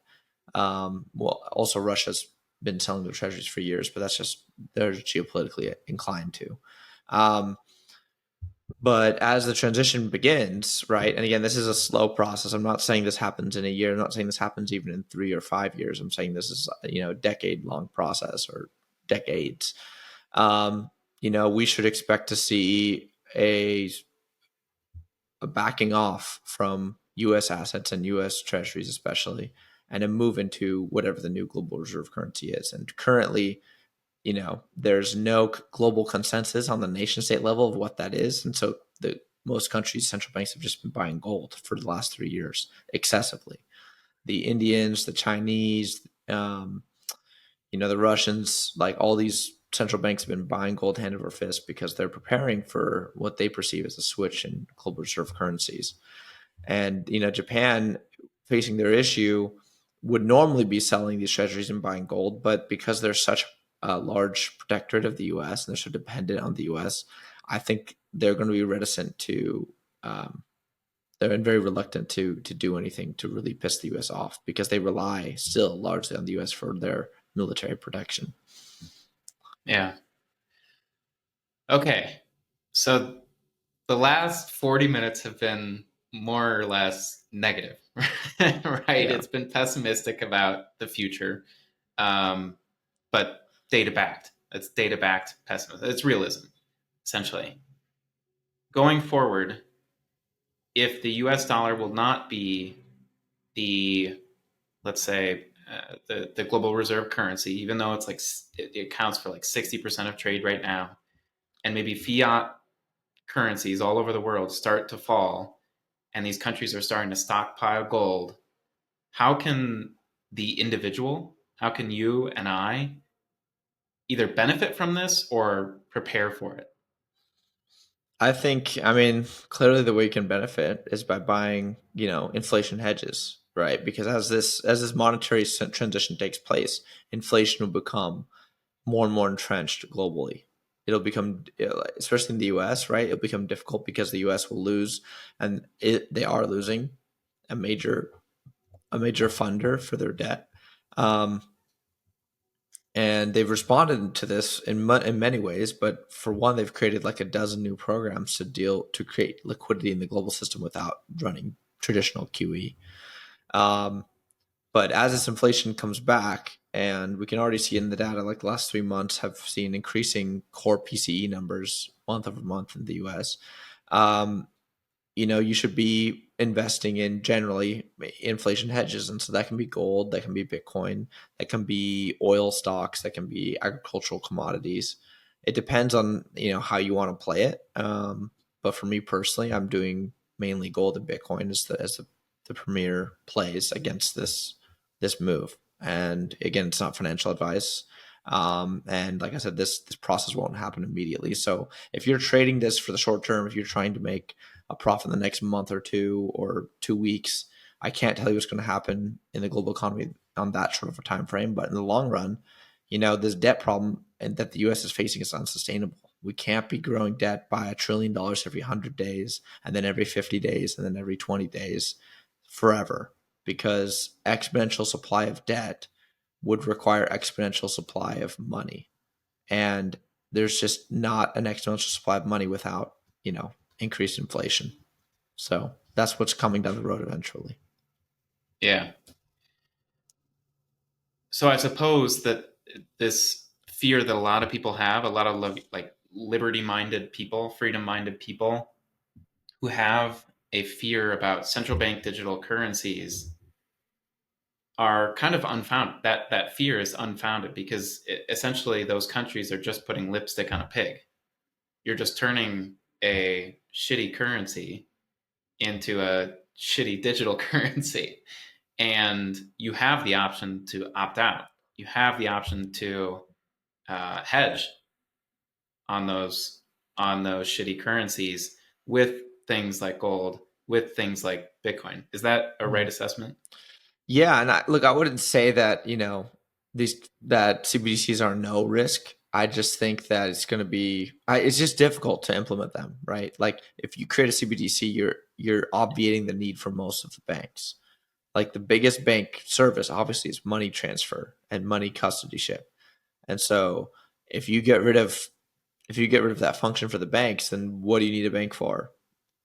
Also Russia's been selling their treasuries for years, but that's just, they're geopolitically inclined to. But as the transition begins, right, and again, this is a slow process. I'm not saying this happens in a year. I'm not saying this happens even in 3 or 5 years. I'm saying this is, a decade-long process or decades. We should expect to see a backing off from U.S. assets and U.S. treasuries especially, and a move into whatever the new global reserve currency is. And currently, there's no global consensus on the nation state level of what that is. And so most countries' central banks have just been buying gold for the last 3 years excessively. The Indians, the Chinese, the Russians, like all these central banks have been buying gold hand over fist because they're preparing for what they perceive as a switch in global reserve currencies. And, Japan, facing their issue, would normally be selling these treasuries and buying gold, but because they're such a large protectorate of the U.S. and they're so dependent on the U.S., I think they're going to be reticent to, they're very reluctant to do anything to really piss the U.S. off because they rely still largely on the U.S. for their military protection. Yeah. Okay. So the last 40 minutes have been more or less negative, right? Yeah. It's been pessimistic about the future, but data-backed. It's data-backed pessimism. It's realism, essentially. Going forward, if the US dollar will not be the, let's say, the global reserve currency, even though it's like it accounts for like 60% of trade right now, and maybe fiat currencies all over the world start to fall, and these countries are starting to stockpile gold, how can the individual, how can you and I either benefit from this or prepare for it? I think, clearly the way you can benefit is by buying, inflation hedges, right? Because as this monetary transition takes place, inflation will become more and more entrenched globally. It'll become, especially in the U.S., right? It'll become difficult because the U.S. will lose, and they are losing a major funder for their debt. And they've responded to this in many ways, but for one, they've created like a dozen new programs to create liquidity in the global system without running traditional QE. But as this inflation comes back, and we can already see in the data, like the last 3 months have seen increasing core PCE numbers month over month in the US. You should be investing in generally inflation hedges. And so that can be gold, that can be Bitcoin, that can be oil stocks, that can be agricultural commodities. It depends on, how you want to play it. But for me personally, I'm doing mainly gold and Bitcoin as the premier plays against this move. And again, it's not financial advice. And like I said, this process won't happen immediately. So if you're trading this for the short term, if you're trying to make a profit in the next month or 2 or 2 weeks, I can't tell you what's going to happen in the global economy on that short of a time frame. But in the long run, this debt problem and that the U.S. is facing is unsustainable. We can't be growing debt by $1 trillion every 100 days, and then every 50 days, and then every 20 days forever, because exponential supply of debt would require exponential supply of money. And there's just not an exponential supply of money without, increased inflation. So that's what's coming down the road eventually. Yeah. So I suppose that this fear that a lot of people have, a lot of like liberty-minded people, freedom-minded people who have a fear about central bank digital currencies are kind of unfounded. That fear is unfounded because essentially those countries are just putting lipstick on a pig. You're just turning a shitty currency into a shitty digital currency, and you have the option to opt out. You have the option to hedge on those shitty currencies with things like gold, with things like Bitcoin. Is that a right assessment? Yeah, and I wouldn't say that that CBDCs are no risk. I just think that it's going to be it's just difficult to implement them, right? Like if you create a CBDC, you're obviating the need for most of the banks. Like the biggest bank service obviously is money transfer and money custodyship. And so if you get rid of that function for the banks, then what do you need a bank for?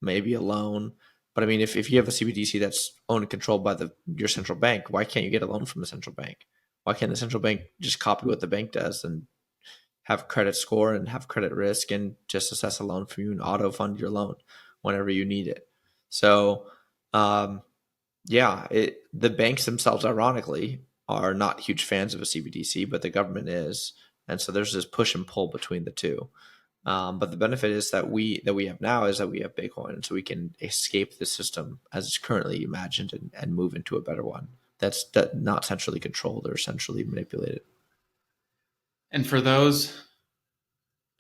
Maybe a loan. But if you have a CBDC that's owned and controlled by your central bank, why can't you get a loan from the central bank? Why can't the central bank just copy what the bank does and have credit score and have credit risk and just assess a loan for you and auto fund your loan whenever you need it? So, the banks themselves, ironically, are not huge fans of a CBDC, but the government is. And so there's this push and pull between the two. But the benefit is that we have now is that we have Bitcoin, and so we can escape the system as it's currently imagined and move into a better one that's not centrally controlled or centrally manipulated. And for those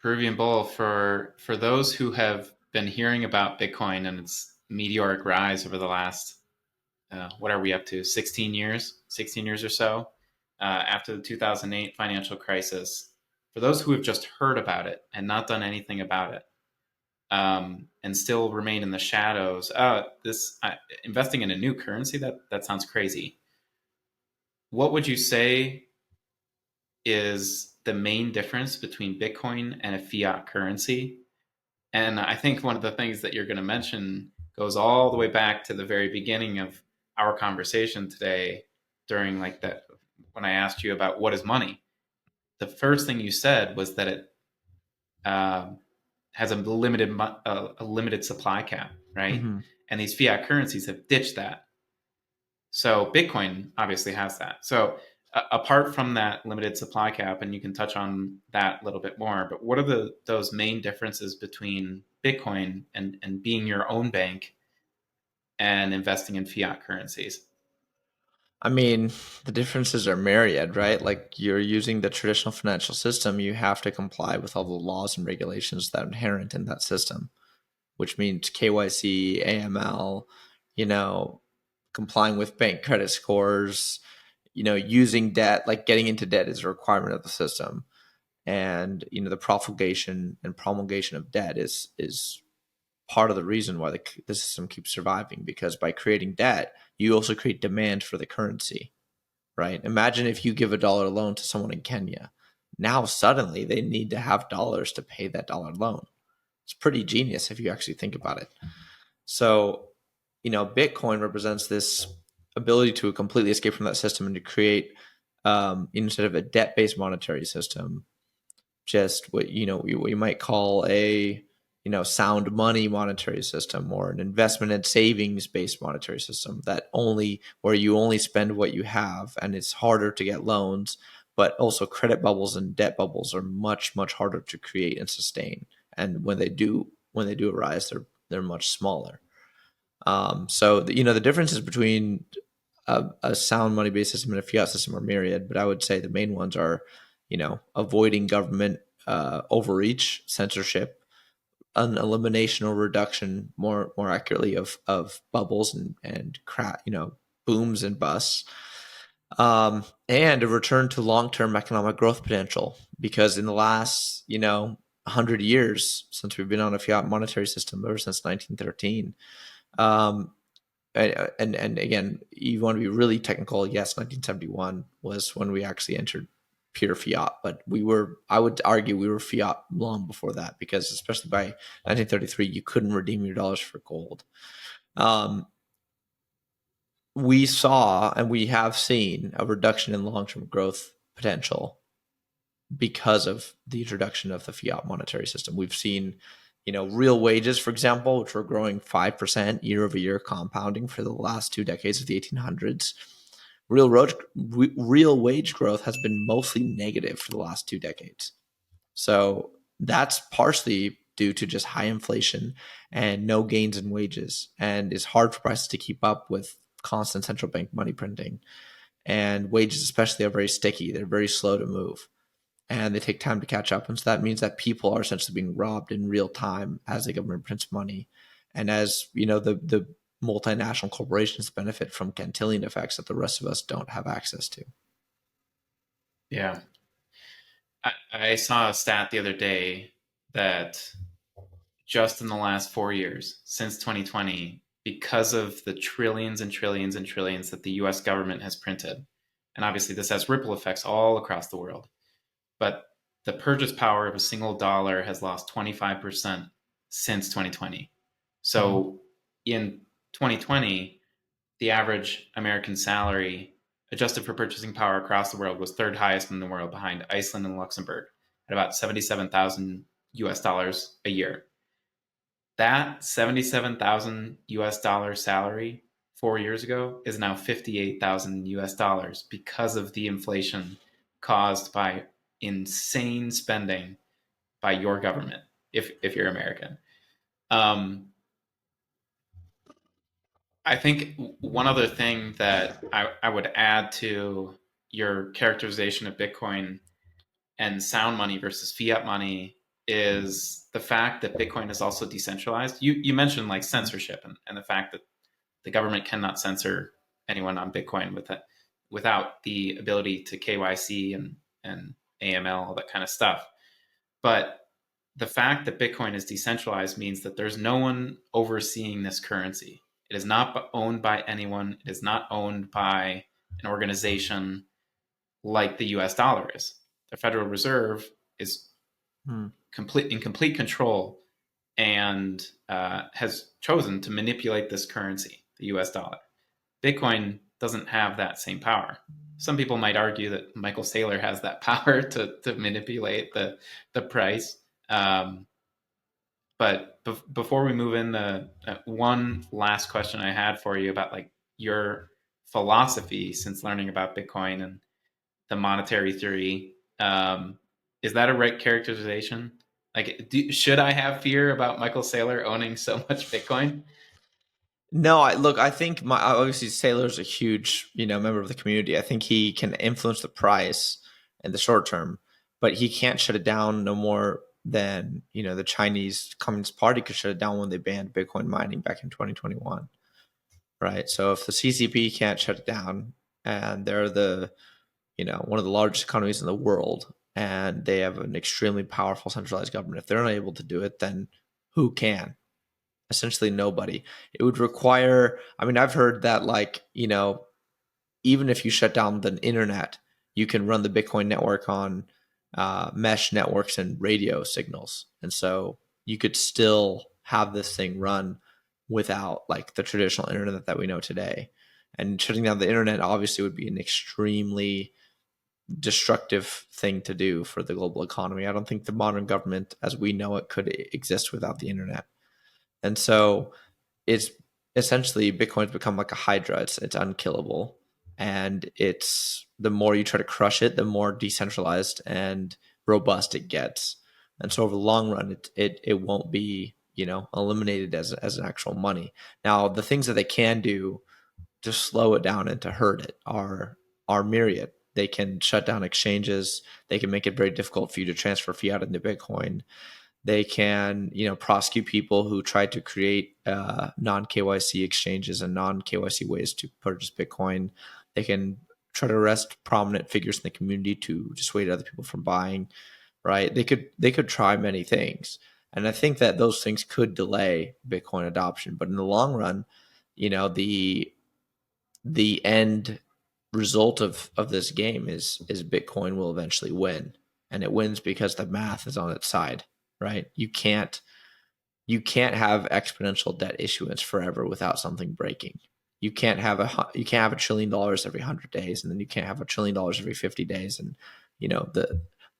Peruvian Bull, for those who have been hearing about Bitcoin and its meteoric rise over the last, what are we up to, 16 years or so, after the 2008 financial crisis. For those who have just heard about it and not done anything about it, and still remain in the shadows, investing in a new currency, that sounds crazy. What would you say is the main difference between Bitcoin and a fiat currency? And I think one of the things that you're going to mention goes all the way back to the very beginning of our conversation today, during like that, when I asked you about what is money. The first thing you said was that it uh, has a limited supply cap, right? Mm-hmm. And these fiat currencies have ditched that. So Bitcoin obviously has that. So apart from that limited supply cap, and you can touch on that a little bit more, but what are those main differences between Bitcoin and being your own bank and investing in fiat currencies? I mean, the differences are myriad, right? Like you're using the traditional financial system, you have to comply with all the laws and regulations that are inherent in that system, which means KYC, AML, you know, complying with bank credit scores, using debt, like getting into debt is a requirement of the system. And, the profligation and promulgation of debt is part of the reason why the system keeps surviving, because by creating debt, you also create demand for the currency, right? Imagine if you give a dollar loan to someone in Kenya. Now suddenly they need to have dollars to pay that dollar loan. It's pretty genius if you actually think about it. So, Bitcoin represents this ability to completely escape from that system and to create, instead of a debt-based monetary system, just what we might call a sound money monetary system, or an investment and savings based monetary system, where you only spend what you have, and it's harder to get loans, but also credit bubbles and debt bubbles are much harder to create and sustain, and when they do arise, they're much smaller. So the differences between a sound money based system and a fiat system are myriad, but I would say the main ones are avoiding government overreach, censorship, an elimination or reduction, more accurately, of bubbles and booms and busts, and a return to long-term economic growth potential. Because in the last 100 years, since we've been on a fiat monetary system, ever since 1913, and again, you want to be really technical, yes, 1971 was when we actually entered pure fiat, but I would argue we were fiat long before that, because especially by 1933, you couldn't redeem your dollars for gold. We saw, and we have seen, a reduction in long-term growth potential because of the introduction of the fiat monetary system. We've seen, real wages, for example, which were growing 5% year over year, compounding for the last 2 decades of the 1800s. Real wage growth has been mostly negative for the last 2 decades. So that's partially due to just high inflation and no gains in wages. And it's hard for prices to keep up with constant central bank money printing. And wages especially are very sticky. They're very slow to move, and they take time to catch up. And so that means that people are essentially being robbed in real time as the government prints money. And as the multinational corporations benefit from cantillon effects that the rest of us don't have access to. Yeah. I saw a stat the other day that just in the last 4 years, since 2020, because of the trillions and trillions and trillions that the US government has printed, and obviously this has ripple effects all across the world, but the purchase power of a single dollar has lost 25% since 2020. So in 2020, the average American salary, adjusted for purchasing power across the world, was third highest in the world, behind Iceland and Luxembourg, at about 77,000 US dollars a year. That 77,000 US dollar salary 4 years ago is now 58,000 US dollars, because of the inflation caused by insane spending by your government, if you're American. I think one other thing that I would add to your characterization of Bitcoin and sound money versus fiat money is the fact that Bitcoin is also decentralized. You mentioned like censorship and the fact that the government cannot censor anyone on Bitcoin without the ability to KYC and AML, all that kind of stuff. But the fact that Bitcoin is decentralized means that there's no one overseeing this currency. It is not owned by anyone. It is not owned by an organization like the US dollar is. The Federal Reserve is in complete control and has chosen to manipulate this currency, the US dollar. Bitcoin doesn't have that same power. Some people might argue that Michael Saylor has that power to manipulate the price. But before we move in, one last question I had for you about like your philosophy since learning about Bitcoin and the monetary theory. Is that a right characterization? Like, should I have fear about Michael Saylor owning so much Bitcoin? No, I think obviously Saylor's a huge, member of the community. I think he can influence the price in the short term, but he can't shut it down no more than, the Chinese Communist Party could shut it down when they banned Bitcoin mining back in 2021. Right. So if the CCP can't shut it down, and they're one of the largest economies in the world, and they have an extremely powerful centralized government, if they're not able to do it, then who can? Essentially nobody. It would require, I've heard that even if you shut down the internet, you can run the Bitcoin network on mesh networks and radio signals. And so you could still have this thing run without the traditional internet that we know today. And shutting down the internet obviously would be an extremely destructive thing to do for the global economy. I don't think the modern government as we know it could exist without the internet. And so it's essentially Bitcoin's become like a hydra. It's unkillable. And it's the more you try to crush it, the more decentralized and robust it gets. And so over the long run, it won't be, eliminated as an actual money. Now, the things that they can do to slow it down and to hurt it are myriad. They can shut down exchanges. They can make it very difficult for you to transfer fiat into Bitcoin. They can, prosecute people who try to create non-KYC exchanges and non-KYC ways to purchase Bitcoin. They can try to arrest prominent figures in the community to dissuade other people from buying. Right? They could try many things, and I think that those things could delay Bitcoin adoption. But in the long run, the end result of this game is Bitcoin will eventually win, and it wins because the math is on its side. Right? You can't have exponential debt issuance forever without something breaking. You can't have $1 trillion every 100 days, and then you can't have $1 trillion every 50 days, and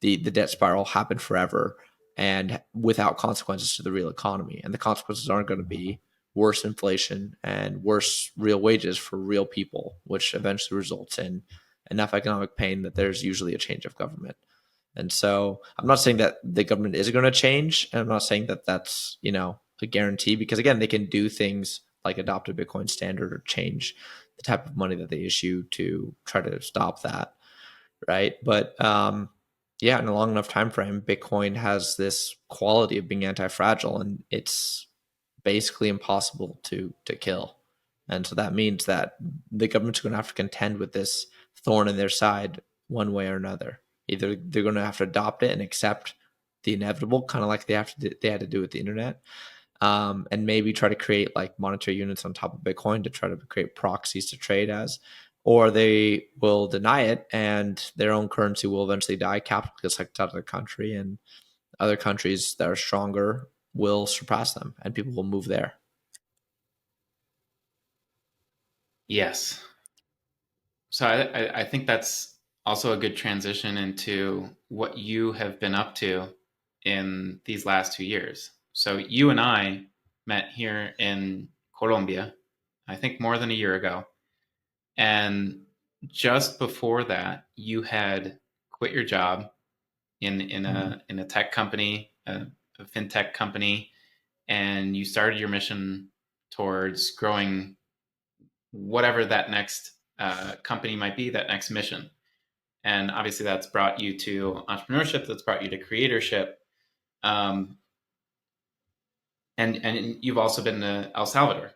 the debt spiral happen forever and without consequences to the real economy. And the consequences aren't going to be worse inflation and worse real wages for real people, which eventually results in enough economic pain that there's usually a change of government. And so I'm not saying that the government is going to change. And I'm not saying that that's, a guarantee, because again, they can do things like adopt a Bitcoin standard or change the type of money that they issue to try to stop that. Right. But, in a long enough time frame, Bitcoin has this quality of being anti-fragile, and it's basically impossible to kill. And so that means that the government's going to have to contend with this thorn in their side one way or another. Either they're going to have to adopt it and accept the inevitable, kind of like they had to do with the internet, and maybe try to create like monetary units on top of Bitcoin to try to create proxies to trade as, or they will deny it and their own currency will eventually die. Capital gets sucked out of the country, and other countries that are stronger will surpass them, and people will move there. Yes. So I think that's also a good transition into what you have been up to in these last 2 years. So you and I met here in Colombia, I think more than a year ago. And just before that, you had quit your job in a tech company, a fintech company, and you started your mission towards growing whatever that next company might be, that next mission. And obviously that's brought you to entrepreneurship, that's brought you to creatorship. And you've also been to El Salvador,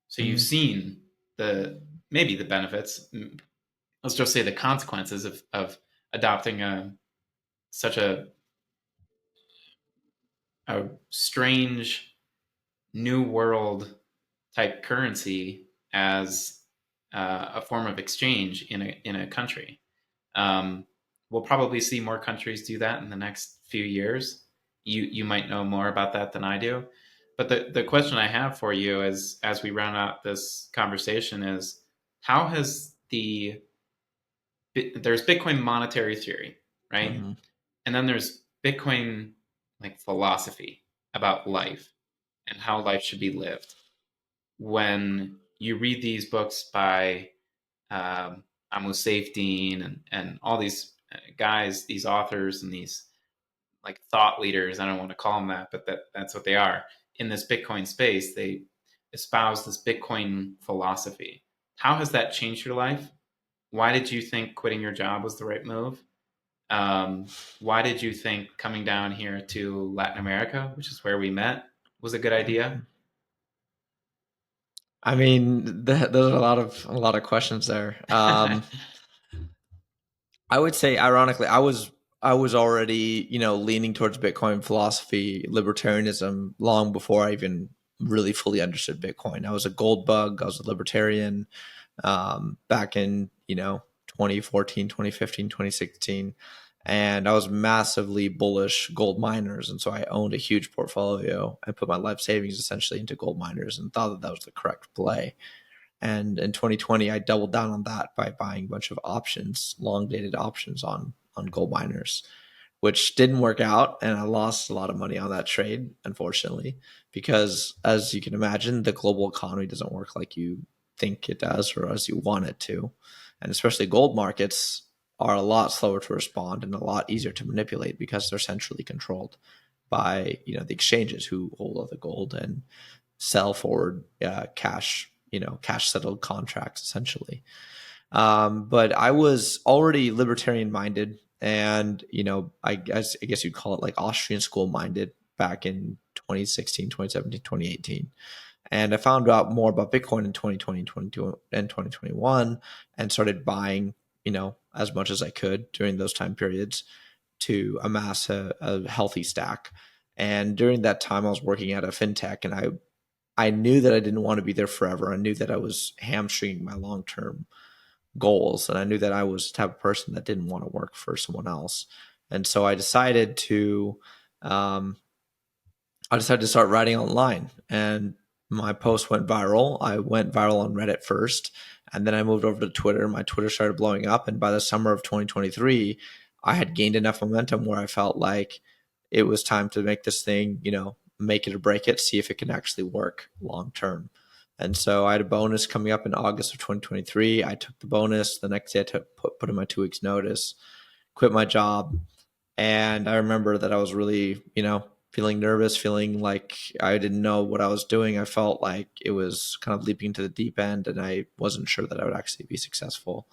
so you've seen maybe the benefits. Let's just say the consequences of adopting such a strange new world type currency as a form of exchange in a country. Um, we'll probably see more countries do that in the next few years. You might know more about that than I do. But the question I have for you is, as we round out this conversation, is how has there's Bitcoin monetary theory, right? Mm-hmm. And then there's Bitcoin like philosophy about life and how life should be lived. When you read these books by Amos Safdien and all these guys, these authors and these like thought leaders, I don't want to call them that, but that's what they are in this Bitcoin space. They espouse this Bitcoin philosophy. How has that changed your life? Why did you think quitting your job was the right move? Why did you think coming down here to Latin America, which is where we met, was a good idea? I mean, those are a lot of questions there. I would say, ironically, I was already, leaning towards Bitcoin philosophy, libertarianism, long before I even really fully understood Bitcoin. I was a gold bug. I was a libertarian back in 2014, 2015, 2016, and I was massively bullish gold miners, and so I owned a huge portfolio. I put my life savings essentially into gold miners and thought that that was the correct play. And in 2020, I doubled down on that by buying a bunch of options, long dated options on gold miners, which didn't work out. And I lost a lot of money on that trade, unfortunately, because as you can imagine, the global economy doesn't work like you think it does or as you want it to. And especially gold markets are a lot slower to respond and a lot easier to manipulate because they're centrally controlled by the exchanges who hold all the gold and sell forward cash cash settled contracts essentially. But I was already libertarian minded, and I guess you'd call it like Austrian school minded back in 2016, 2017, 2018. And I found out more about Bitcoin in 2020, 2022, and 2021, and started buying as much as I could during those time periods to amass a healthy stack. And during that time, I was working at a fintech, and I knew that I didn't want to be there forever. I knew that I was hamstringing my long term goals, and I knew that I was the type of person that didn't want to work for someone else. And so um, I decided to start writing online, and my post went viral. I went viral on Reddit first, and then I moved over to Twitter. My Twitter started blowing up, and by the summer of 2023, I had gained enough momentum where I felt like it was time to make this thing, make it or break it, see if it can actually work long term. And so I had a bonus coming up in August of 2023. I took the bonus. The next day, I put in my 2 weeks notice, quit my job, and I remember that I was really, feeling nervous, feeling like I didn't know what I was doing. I felt like it was kind of leaping into the deep end, and I wasn't sure that I would actually be successful.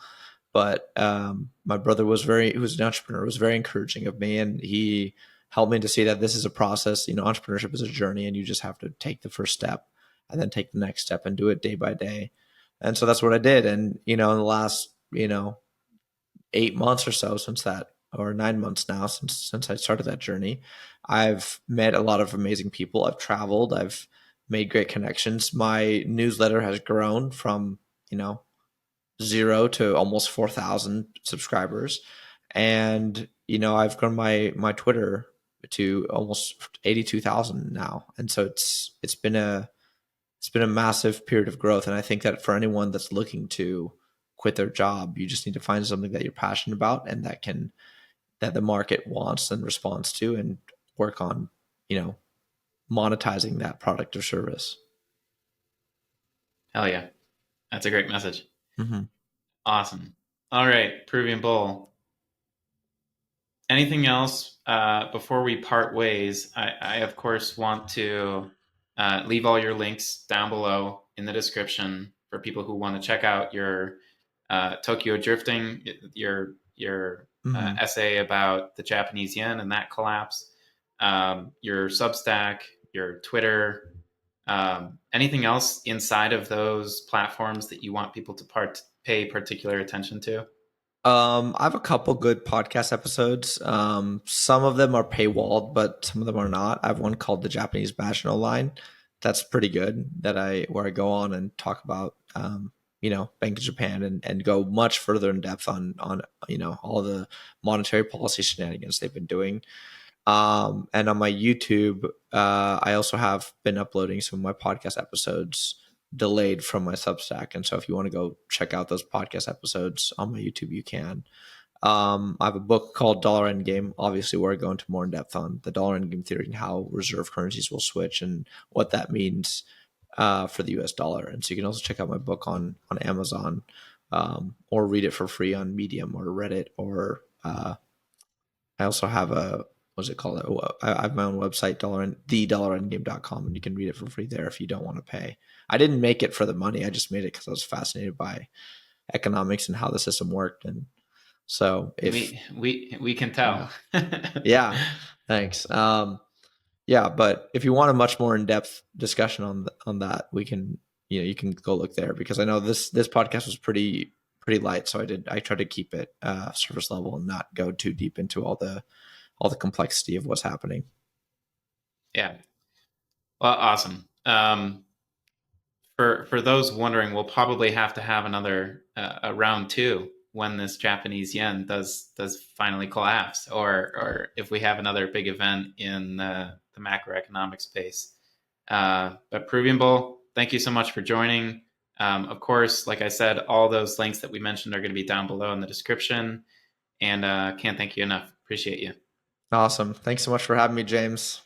But my brother who was an entrepreneur, was very encouraging of me, and he helped me to see that this is a process. Entrepreneurship is a journey, and you just have to take the first step and then take the next step and do it day by day. And so that's what I did. And, in the last, 8 months or so since that, or 9 months now since I started that journey, I've met a lot of amazing people. I've traveled. I've made great connections. My newsletter has grown from, 0 to almost 4,000 subscribers. And, I've grown my Twitter to almost 82,000 now. And so it's been a massive period of growth. And I think that for anyone that's looking to quit their job, you just need to find something that you're passionate about and that the market wants and responds to, and work on, monetizing that product or service. Hell yeah. That's a great message. Mm-hmm. Awesome. All right, Peruvian Bull. Anything else before we part ways? I of course, want to leave all your links down below in the description for people who want to check out your Tokyo drifting, your Mm-hmm. essay about the Japanese yen and that collapse. your Substack, your Twitter, anything else inside of those platforms that you want people to pay particular attention to? I have a couple good podcast episodes. Some of them are paywalled, but some of them are not. I have one called The Japanese National Line. That's pretty good. Where I go on and talk about Bank of Japan and go much further in depth on all the monetary policy shenanigans they've been doing. And on my YouTube, I also have been uploading some of my podcast episodes delayed from my Substack. And so if you want to go check out those podcast episodes on my YouTube, you can. I have a book called Dollar Endgame, obviously, where I go into more in depth on the dollar endgame theory and how reserve currencies will switch and what that means for the US dollar. And so you can also check out my book on Amazon, or read it for free on Medium or Reddit, or I also have what's it called? I have my own website, thedollarenddgame.com, and you can read it for free there if you don't want to pay. I didn't make it for the money. I just made it because I was fascinated by economics and how the system worked. And so we can tell. Yeah, thanks. Yeah, but if you want a much more in-depth discussion on that, we can, you can go look there, because I know this podcast was pretty light. So I tried to keep it surface level and not go too deep into all the complexity of what's happening. Yeah. Well, awesome. For those wondering, we'll probably have to have another a round 2 when this Japanese yen does finally collapse, or if we have another big event in the macroeconomic space. But Peruvian Bull, thank you so much for joining. Of course, like I said, all those links that we mentioned are going to be down below in the description. And can't thank you enough. Appreciate you. Awesome. Thanks so much for having me, James.